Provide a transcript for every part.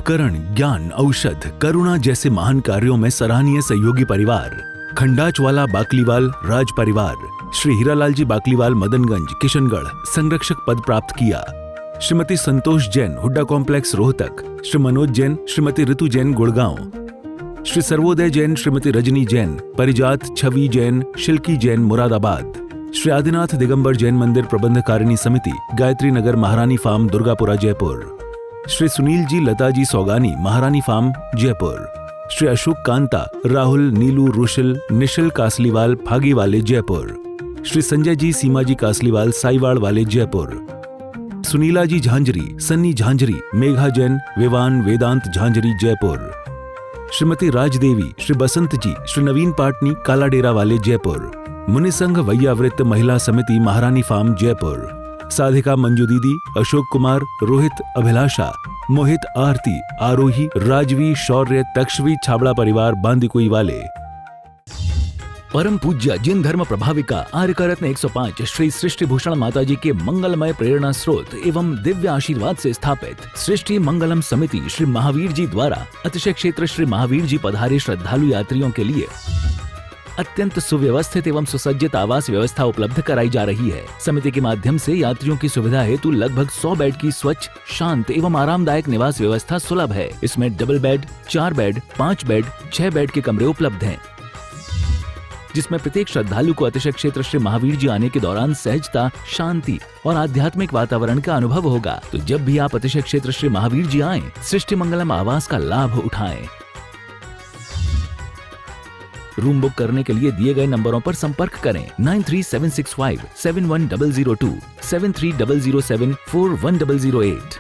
उपकरण, ज्ञान, औषध, करुणा जैसे महान कार्यों में सराहनीय सहयोगी परिवार खंडाचवाला बाकलीवाल राज परिवार श्री हीरालाल जी बाकलीवाल मदनगंज किशनगढ़ संरक्षक पद प्राप्त किया। श्रीमती संतोष जैन हुड्डा कॉम्प्लेक्स रोहतक, श्री मनोज जैन, श्रीमती ऋतु जैन गुड़गांव, श्री सर्वोदय जैन, श्रीमती रजनी जैन, परिजात छवि जैन, शिल्की जैन मुरादाबाद, श्री आदिनाथ दिगंबर जैन मंदिर प्रबंधकारिणी समिति गायत्री नगर महारानी फार्म दुर्गापुरा जयपुर, श्री सुनील जी लता जी सौगानी महारानी फार्म जयपुर, श्री अशोक कांता राहुल नीलू रुशिल निशिल कासलीवाल फागी वाले जयपुर, श्री संजय जी सीमा जी कासलीवाल साईवाड़ वाले जयपुर, सुनीला जी झांझरी, सन्नी झांझरी, मेघा जैन, विवान वेदांत झांझरी जयपुर, श्रीमती राजदेवी, श्री बसंत जी, श्री नवीन पाटनी कालाडेरा वाले जयपुर, मुनिसंघ वैयावृत्त महिला समिति महारानी फार्म जयपुर, साधिका मंजू दीदी, अशोक कुमार, रोहित, अभिलाषा, मोहित, आरती, आरोही, राजवी, शौर्य, तक्षवी छाबड़ा परिवार बांदीकुई वाले। परम पूज्य जिन धर्म प्रभाविका आर्यकरत्न 105 श्री सृष्टि भूषण माता जी के मंगलमय प्रेरणा स्रोत एवं दिव्य आशीर्वाद से स्थापित सृष्टि मंगलम समिति श्री महावीर जी द्वारा अतिशय क्षेत्र श्री महावीर जी पधारे श्रद्धालु यात्रियों के लिए अत्यंत सुव्यवस्थित एवं सुसज्जित आवास व्यवस्था उपलब्ध कराई जा रही है। समिति के माध्यम से यात्रियों की सुविधा हेतु लगभग 100 बेड की स्वच्छ, शांत एवं आरामदायक निवास व्यवस्था सुलभ है। इसमें double bed, 4 bed, 5 bed, 6 bed के कमरे उपलब्ध हैं, जिसमें प्रत्येक श्रद्धालु को अतिशय क्षेत्र श्री महावीर जी आने के दौरान सहजता, शांति और आध्यात्मिक वातावरण का अनुभव होगा। तो जब भी आप अतिशय क्षेत्र श्री महावीर जी आएं, सृष्टि मंगलम आवास का लाभ उठाएं। रूम बुक करने के लिए दिए गए नंबरों पर संपर्क करें 9376571002, 7300741008।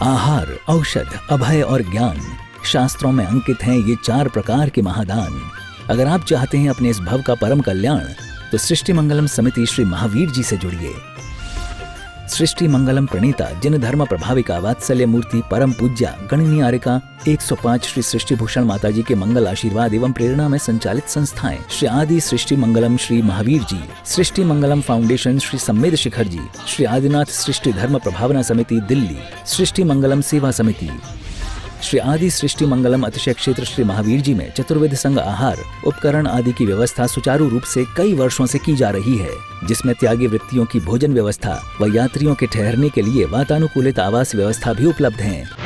आहार, औषध, अभय और ज्ञान शास्त्रों में अंकित हैं ये 4 प्रकार के महादान। अगर आप चाहते हैं अपने इस भव का परम कल्याण, तो सृष्टि मंगलम समिति श्री महावीर जी से जुड़िए। सृष्टि मंगलम प्रणीता जिन धर्म प्रभाविका वात्सल्य मूर्ति परम पूज्या गणनीय आर्यका 105 श्री सृष्टि भूषण माता जी के मंगल आशीर्वाद एवं प्रेरणा में संचालित संस्थाएं श्री आदि सृष्टि मंगलम श्री महावीर जी, सृष्टि मंगलम फाउंडेशन श्री सम्मेद शिखर जी, श्री आदिनाथ सृष्टि धर्म प्रभावना समिति दिल्ली, सृष्टि मंगलम सेवा समिति, श्री आदि सृष्टि मंगलम अतिशय क्षेत्र श्री महावीर जी में चतुर्वेद संघ आहार उपकरण आदि की व्यवस्था सुचारू रूप से कई वर्षों से की जा रही है, जिसमें त्यागी वृत्तियों की भोजन व्यवस्था व यात्रियों के ठहरने के लिए वातानुकूलित आवास व्यवस्था भी उपलब्ध है।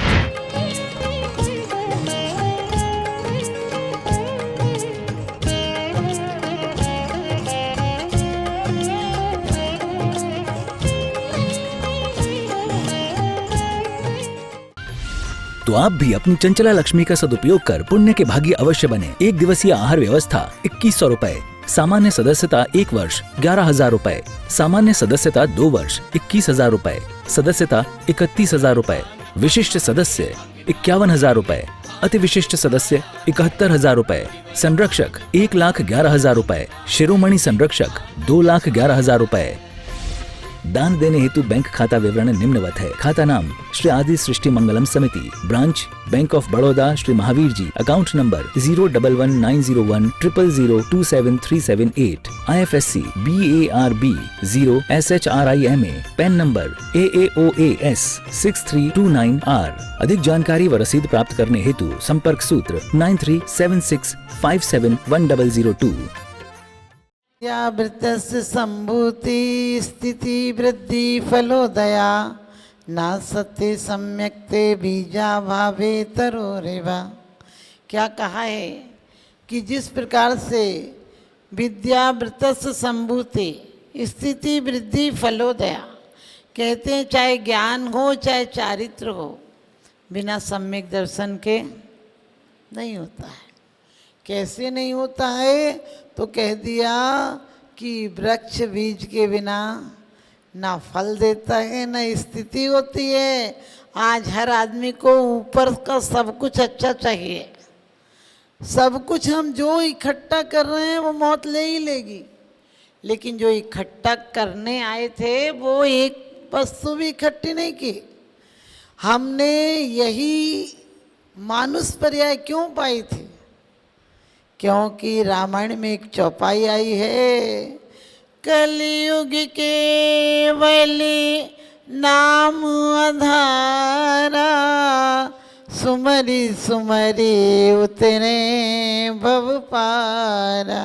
तो आप भी अपनी चंचला लक्ष्मी का सदुपयोग कर पुण्य के भागी अवश्य बने। 1 दिवसीय आहार व्यवस्था 2100 रुपए, सामान्य सदस्यता 1 वर्ष 11,000 रुपए, सामान्य सदस्यता 2 वर्ष 21,000 रुपए, सदस्यता 31,000 रुपए, विशिष्ट सदस्य 51,000 रुपए, अति विशिष्ट सदस्य 71,000 रुपए, संरक्षक 1,11,000 रुपए, शिरोमणि संरक्षक 2,11,000 रुपए। दान देने हेतु बैंक खाता विवरण निम्नवत है। खाता नाम श्री आदि Srishti Mangalam Samiti, branch Bank of Baroda Shri Mahavir ji, account number 0119010027378, IFSC BARB 0SHRIMA, PAN number AAOAS 6329R। अधिक जानकारी व रसीद प्राप्त करने हेतु संपर्क सूत्र 9376571002। वृत्तस्य संभूति स्थिति वृद्धि फलोदया न सत्य सम्यक ते बीजा भावे तरोरेवा। क्या कहा है कि जिस प्रकार से विद्या वृत्तस्य संभूति स्थिति वृद्धि फलोदया, कहते हैं चाहे ज्ञान हो चाहे चारित्र हो, बिना सम्यक दर्शन के नहीं होता है। कैसे नहीं होता है? तो कह दिया कि वृक्ष बीज के बिना ना फल देता है ना स्थिति होती है। आज हर आदमी को ऊपर का सब कुछ अच्छा चाहिए, सब कुछ हम जो इकट्ठा कर रहे हैं वो मौत ले ही लेगी, लेकिन जो इकट्ठा करने आए थे वो एक वस्तु भी इकट्ठी नहीं की। हमने यही मानुष पर्याय क्यों पाई थी? क्योंकि रामायण में एक चौपाई आई है, कलयुग केवल नाम आधारा, सुमरी सुमरी उतरे भव पारा।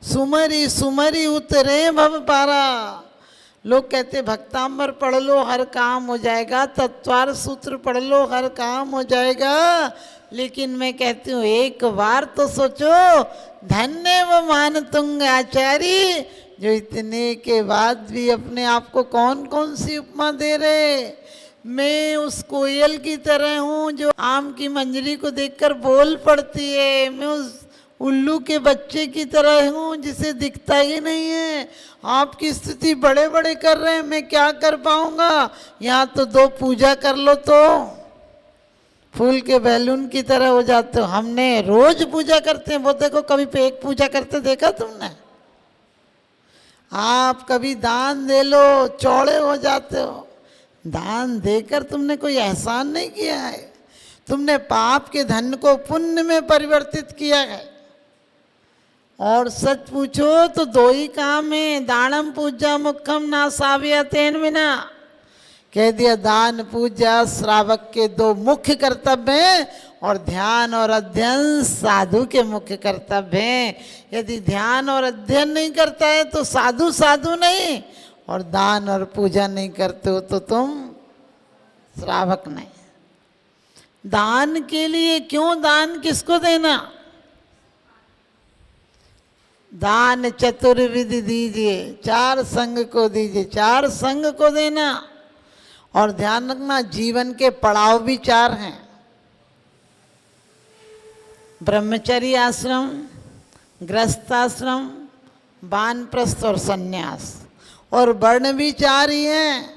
सुमरी सुमरी उतरे भव पारा। लोग कहते भक्तांबर पढ़ लो हर काम हो जाएगा, तत्वार सूत्र पढ़ लो हर काम हो जाएगा, लेकिन मैं कहती हूँ एक बार तो सोचो, धन्य वो मान तुंग आचार्य, जो इतने के बाद भी अपने आप को कौन कौन सी उपमा दे रहे। मैं उस कोयल की तरह हूँ जो आम की मंजरी को देखकर बोल पड़ती है। मैं उस उल्लू के बच्चे की तरह हूँ जिसे दिखता ही नहीं है। आपकी स्थिति बड़े बड़े कर रहे हैं, मैं क्या कर पाऊँगा। यहाँ तो दो पूजा कर लो तो फूल के बैलून की तरह हो जाते हो। हमने रोज पूजा करते हैं, वो देखो कभी एक पूजा करते देखा तुमने। आप कभी दान दे लो, चौड़े हो जाते हो। दान देकर तुमने कोई एहसान नहीं किया है, तुमने पाप के धन को पुण्य में परिवर्तित किया है। और सच पूछो तो दो ही काम है, दानम पूजा मुखम ना साव्य तेन बिना। कह दिया दान पूजा श्रावक के दो मुख्य कर्तव्य हैं, और ध्यान और अध्ययन साधु के मुख्य कर्तव्य हैं। यदि ध्यान और अध्ययन नहीं करता है तो साधु साधु नहीं, और दान और पूजा नहीं करते हो तो तुम श्रावक नहीं। दान के लिए क्यों, दान किसको देना। दान चतुर्विधि दीजिए, चार संग को दीजिए, चार संग को देना। और ध्यान रखना जीवन के पड़ाव भी चार हैं, ब्रह्मचर्य आश्रम, गृहस्थाश्रम, वानप्रस्थ और सन्यास। और वर्ण भी चार ही हैं,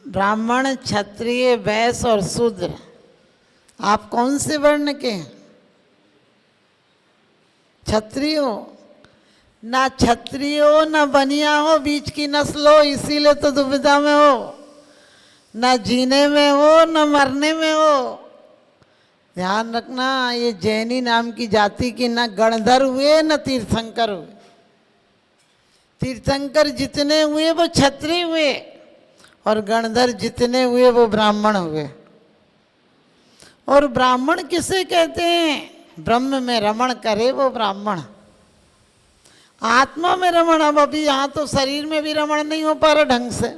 ब्राह्मण, क्षत्रिय, वैश्य और शूद्र। आप कौन से वर्ण के हैं। क्षत्रिय हो ना, क्षत्रिय हो ना बनिया हो, बीच की नस्ल हो, इसीलिए तो दुविधा में हो। ना जीने में हो ना मरने में हो। ध्यान रखना, ये जैनी नाम की जाति की ना गणधर हुए ना तीर्थंकर हुए। तीर्थंकर जितने हुए वो क्षत्रिय हुए, और गणधर जितने हुए वो ब्राह्मण हुए। और ब्राह्मण किसे कहते हैं, ब्रह्म में रमण करे वो ब्राह्मण, आत्मा में रमण। अब अभी यहाँ तो शरीर में भी रमण नहीं हो पा रहा ढंग से।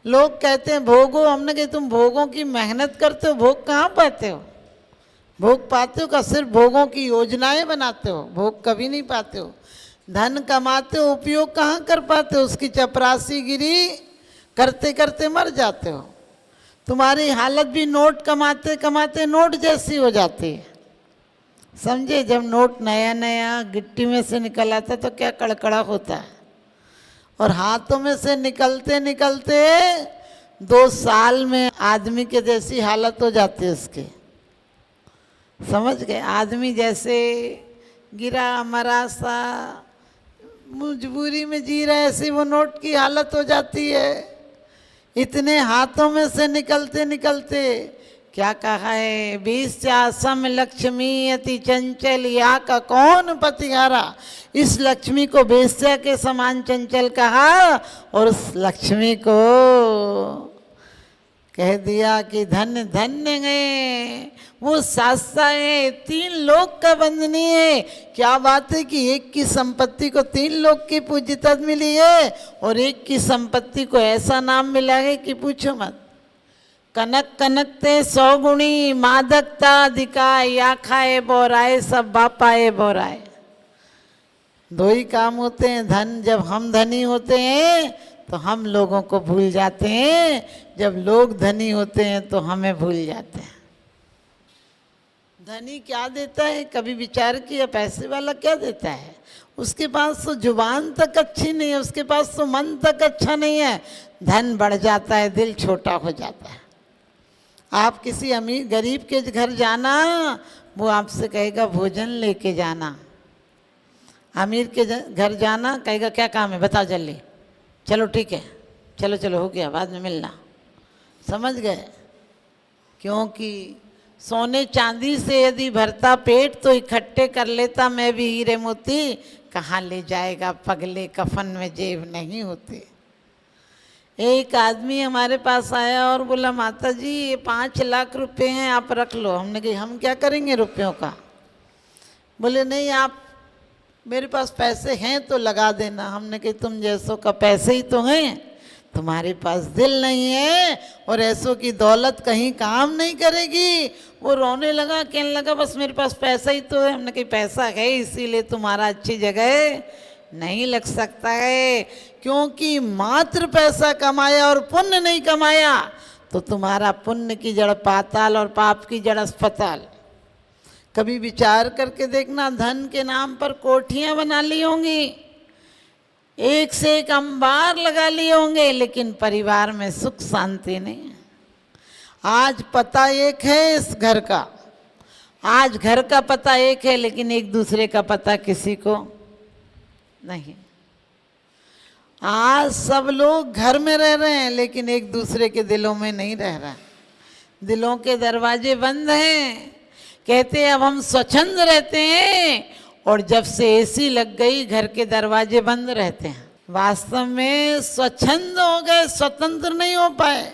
लोग कहते हैं भोगो, हमने कहा तुम भोगों की मेहनत करते हो, भोग कहाँ पाते हो। भोग पाते हो का सिर्फ भोगों की योजनाएं बनाते हो, भोग कभी नहीं पाते हो। धन कमाते हो, उपयोग कहाँ कर पाते हो, उसकी चपरासीगिरी करते करते मर जाते हो। तुम्हारी हालत भी नोट कमाते कमाते नोट जैसी हो जाती है। समझे, जब नोट नया नया गिट्टी में से निकल आता तो क्या कड़कड़ा होता है, और हाथों में से निकलते निकलते 2 साल में आदमी के जैसी हालत हो जाती है उसकी। समझ गए, आदमी जैसे गिरा मरा सा मजबूरी में जी रहा है, ऐसी वो नोट की हालत हो जाती है। इतने हाथों में से निकलते निकलते क्या कहा है, 20 चासम लक्ष्मी अति चंचल, या का कौन पतिहारा। इस लक्ष्मी को बेस्या के समान चंचल कहा, और उस लक्ष्मी को कह दिया कि धन्य धन्य गए वो सासा है, 3 लोक का बंधनी है। क्या बात है कि एक की संपत्ति को 3 लोक की पूज्यता मिली है, और एक की संपत्ति को ऐसा नाम मिला है कि पूछो मत। कनक कनकते 100 गुणी, मादकता अधिकाय, या खाए बोराए सब बापाए बोराए। 2 ही काम होते हैं, धन जब हम धनी होते हैं तो हम लोगों को भूल जाते हैं, जब लोग धनी होते हैं तो हमें भूल जाते हैं। धनी क्या देता है, कभी विचार किया, पैसे वाला क्या देता है। उसके पास तो जुबान तक अच्छी नहीं है, उसके पास तो मन तक अच्छा नहीं है, धन बढ़ जाता है, दिल छोटा हो जाता है। आप किसी अमीर गरीब के घर जाना, वो आपसे कहेगा भोजन लेके जाना। अमीर के घर जाना, कहेगा क्या काम है बता जल्दी, चलो ठीक है, चलो चलो हो गया, बाद में मिलना। समझ गए, क्योंकि सोने चांदी से यदि भरता पेट तो इकट्ठे कर लेता मैं भी हीरे मोती, कहाँ ले जाएगा पगले, कफन में जेब नहीं होती। एक आदमी हमारे पास आया और बोला माता जी ये 5 लाख रुपए हैं, आप रख लो। हमने कहा हम क्या करेंगे रुपयों का? बोले नहीं, आप मेरे पास पैसे हैं तो लगा देना। हमने कहा तुम जैसों का पैसे ही तो हैं, तुम्हारे पास दिल नहीं है और ऐसों की दौलत कहीं काम नहीं करेगी। वो रोने लगा, कहने लगा बस मेरे पास पैसा ही तो है। हमने कहा पैसा है इसीलिए तुम्हारा अच्छी जगह नहीं लग सकता है, क्योंकि मात्र पैसा कमाया और पुण्य नहीं कमाया तो तुम्हारा पुण्य की जड़ पाताल और पाप की जड़ अस्पताल। कभी विचार करके देखना, धन के नाम पर कोठियां बना ली होंगी, एक से एक अंबार लगा लिए होंगे, लेकिन परिवार में सुख शांति नहीं है। आज पता एक है इस घर का, आज घर का पता एक है, लेकिन एक दूसरे का पता किसी को नहीं। आज सब लोग घर में रह रहे हैं लेकिन एक दूसरे के दिलों में नहीं रह रहा। दिलों के दरवाजे बंद हैं। कहते हैं अब हम स्वच्छंद रहते हैं, और जब से एसी लग गई घर के दरवाजे बंद रहते हैं। वास्तव में स्वच्छंद हो गए, स्वतंत्र नहीं हो पाए।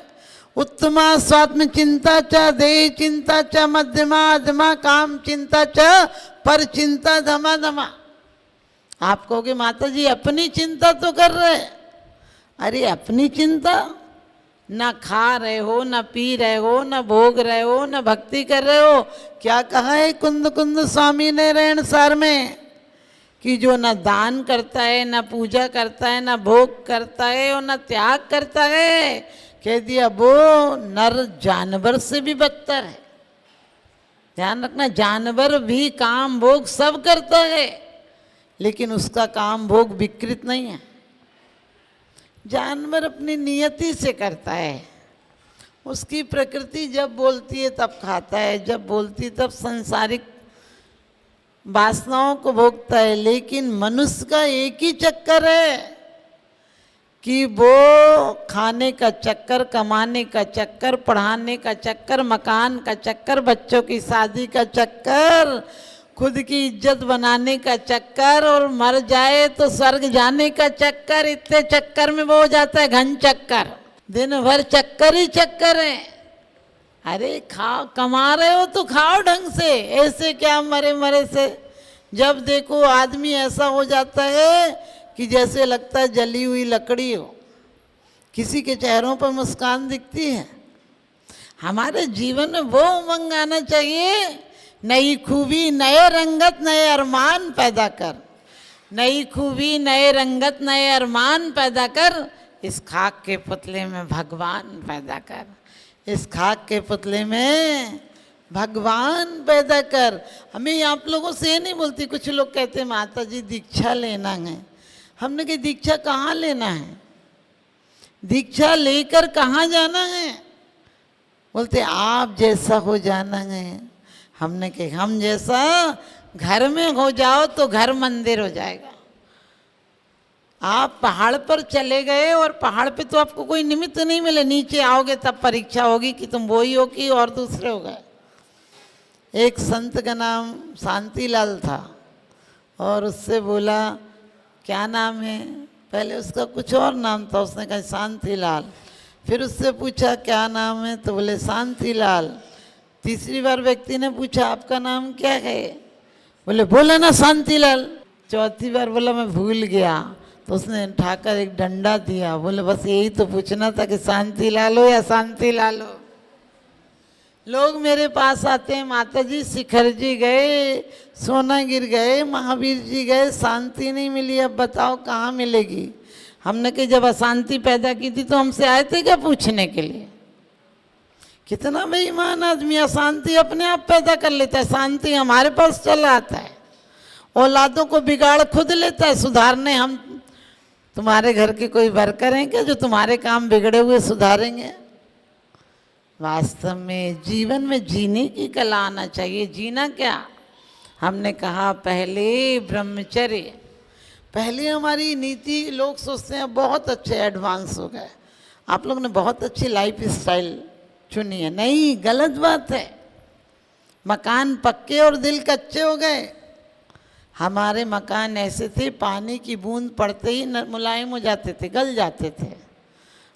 उत्तमा स्वात्म चिंता च देह चिंता च मध्यमा अधमा काम चिंता च पर चिंता धमा धमा। आप कहोगे माता जी अपनी चिंता तो कर रहे, अरे अपनी चिंता, ना खा रहे हो, ना पी रहे हो, ना भोग रहे हो, ना भक्ति कर रहे हो। क्या कहा है कुंद कुंद स्वामी ने रेण सार में कि जो ना दान करता है, ना पूजा करता है, ना भोग करता है और ना त्याग करता है, कह दिया वो नर जानवर से भी बदतर है। ध्यान रखना, जानवर भी काम भोग सब करता है लेकिन उसका काम भोग विकृत नहीं है। जानवर अपनी नियति से करता है, उसकी प्रकृति जब बोलती है तब खाता है, जब बोलती तब सांसारिक वासनाओं को भोगता है। लेकिन मनुष्य का एक ही चक्कर है कि वो खाने का चक्कर, कमाने का चक्कर, पढ़ाने का चक्कर, मकान का चक्कर, बच्चों की शादी का चक्कर, खुद की इज्जत बनाने का चक्कर, और मर जाए तो स्वर्ग जाने का चक्कर। इतने चक्कर में वो हो जाता है घन चक्कर। दिन भर चक्कर ही चक्कर है। अरे खाओ, कमा रहे हो तो खाओ ढंग से, ऐसे क्या मरे मरे से। जब देखो आदमी ऐसा हो जाता है कि जैसे लगता है जली हुई लकड़ी हो। किसी के चेहरों पर मुस्कान दिखती है? हमारे जीवन में वो उमंग आना चाहिए, नई खूबी नए रंगत नए अरमान पैदा कर, नई खूबी नए रंगत नए अरमान पैदा कर। इस खाक के पुतले में भगवान पैदा कर, इस खाक के पुतले में भगवान पैदा कर। हमें आप लोगों से ये नहीं बोलती। कुछ लोग कहते हैं माता जी दीक्षा लेना है। हमने कहा दीक्षा कहाँ लेना है, दीक्षा लेकर कहाँ जाना है? बोलते आप जैसा हो जाना है। हमने कहा हम जैसा घर में हो जाओ तो घर मंदिर हो जाएगा। आप पहाड़ पर चले गए और पहाड़ पे तो आपको कोई निमित्त नहीं मिले, नीचे आओगे तब परीक्षा होगी कि तुम वही हो कि और दूसरे हो गए। एक संत का नाम शांतिलाल था और उससे बोला क्या नाम है, पहले उसका कुछ और नाम था, उसने कहा शांतिलाल। फिर उससे पूछा क्या नाम है तो बोले शांतिलाल। तीसरी बार व्यक्ति ने पूछा आपका नाम क्या है, बोले बोला ना शांतिलाल। चौथी बार बोला मैं भूल गया, तो उसने उठाकर एक डंडा दिया, बोले बस यही तो पूछना था कि शांतिलाल हो या शांतिलाल हो। लोग मेरे पास आते हैं माता जी शिखर जी गए, सोना गिर गए, महावीर जी गए, शांति नहीं मिली, अब बताओ कहाँ मिलेगी। हमने कहा जब अशांति पैदा की थी तो हमसे आए थे क्या पूछने के लिए? कितना बेईमान आदमी, अशांति अपने आप पैदा कर लेता है, शांति हमारे पास चला आता है। औलादों को बिगाड़ खुद लेता है सुधारने। हम तुम्हारे घर के कोई वर्कर हैं क्या जो तुम्हारे काम बिगड़े हुए सुधारेंगे? वास्तव में जीवन में जीने की कला आना चाहिए। जीना क्या, हमने कहा पहले ब्रह्मचर्य। पहले हमारी नीति, लोग सोचते हैं बहुत अच्छे एडवांस हो गए, आप लोग ने बहुत अच्छी लाइफ स्टाइल चुनी है। नहीं, गलत बात है। मकान पक्के और दिल कच्चे हो गए। हमारे मकान ऐसे थे पानी की बूंद पड़ते ही मुलायम हो जाते थे, गल जाते थे।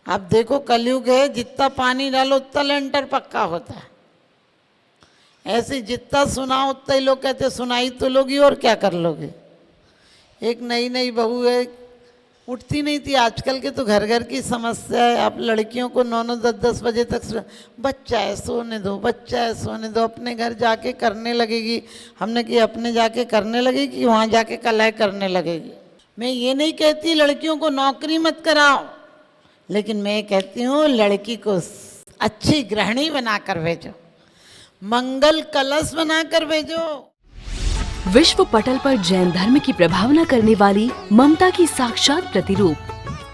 आप देखो कलयुग है, जितना पानी डालो उतना लेंटर पक्का होता है। ऐसे जितना सुनाओ उतना ही लोग कहते सुनाई तो लोगी और क्या कर लोगे। एक नई नई बहू है, उठती नहीं थी। आजकल के तो घर घर की समस्या है। आप लड़कियों को 9-9 10-10 बजे तक बच्चा है सोने दो, बच्चा है सोने दो, अपने घर जाके करने लगेगी। हमने कि अपने जाके करने लगेगी कि वहाँ जाके कलह करने लगेगी। मैं ये नहीं कहती लड़कियों को नौकरी मत कराओ, लेकिन मैं कहती हूँ लड़की को अच्छी गृहिणी बनाकर भेजो, मंगल कलश बनाकर भेजो। विश्व पटल पर जैन धर्म की प्रभावना करने वाली ममता की साक्षात प्रतिरूप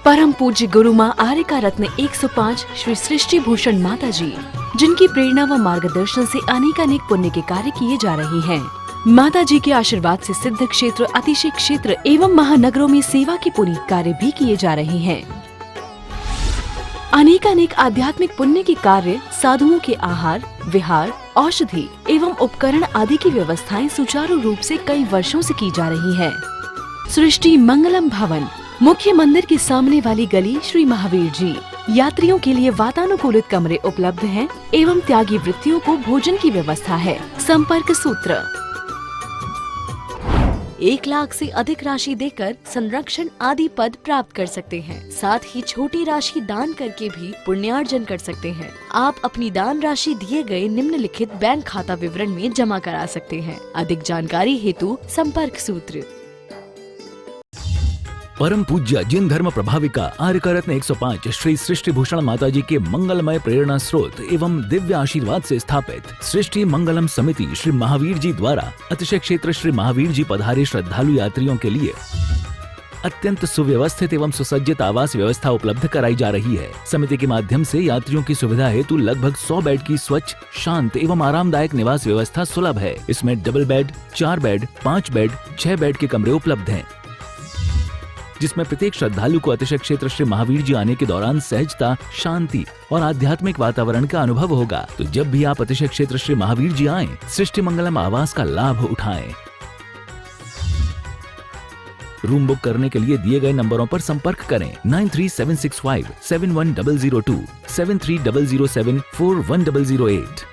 परम पूज्य गुरु माँ आर्यका रत्न 105 श्री सृष्टि भूषण माता जी, जिनकी प्रेरणा व मार्गदर्शन से अनेकानेक पुण्य के कार्य किए जा रहे हैं। माता जी के आशीर्वाद से सिद्ध क्षेत्र, अतिशय क्षेत्र एवं महानगरों में सेवा के पुनीत कार्य भी किए जा रहे हैं। अनेकानेक आध्यात्मिक पुण्य के कार्य, साधुओं के आहार, विहार, औषधि एवं उपकरण आदि की व्यवस्थाएं सुचारू रूप से कई वर्षों से की जा रही है। सृष्टि मंगलम भवन, मुख्य मंदिर के सामने वाली गली श्री महावीर जी। यात्रियों के लिए वातानुकूलित कमरे उपलब्ध हैं एवं त्यागी वृत्तियों को भोजन की व्यवस्था है। संपर्क सूत्र 1 लाख से अधिक राशि देकर संरक्षण आदि पद प्राप्त कर सकते हैं। साथ ही छोटी राशि दान करके भी पुण्यार्जन कर सकते हैं। आप अपनी दान राशि दिए गए निम्नलिखित बैंक खाता विवरण में जमा करा सकते हैं। अधिक जानकारी हेतु संपर्क सूत्र। परम पूज्य जिन धर्म प्रभाविका आर्यका रत्न 105 श्री सृष्टि भूषण माता जी के मंगलमय प्रेरणा स्रोत एवं दिव्य आशीर्वाद से स्थापित सृष्टि मंगलम समिति श्री महावीर जी द्वारा अतिशय क्षेत्र श्री महावीर जी पधारे श्रद्धालु यात्रियों के लिए अत्यंत सुव्यवस्थित एवं सुसज्जित आवास व्यवस्था उपलब्ध कराई जा रही है। समिति के माध्यम से यात्रियों की सुविधा हेतु लगभग 100 बेड की स्वच्छ, शांत एवं आरामदायक निवास व्यवस्था सुलभ है। इसमें double bed, 4 bed, 5 bed, 6 bed के कमरे उपलब्ध हैं, जिसमें प्रत्येक श्रद्धालु को अतिशय क्षेत्र श्री महावीर जी आने के दौरान सहजता, शांति और आध्यात्मिक वातावरण का अनुभव होगा। तो जब भी आप अतिशय क्षेत्र श्री महावीर जी आएं, सृष्टि मंगलम आवास का लाभ उठाएं। रूम बुक करने के लिए दिए गए नंबरों पर संपर्क करें 9376571002, 7300741008।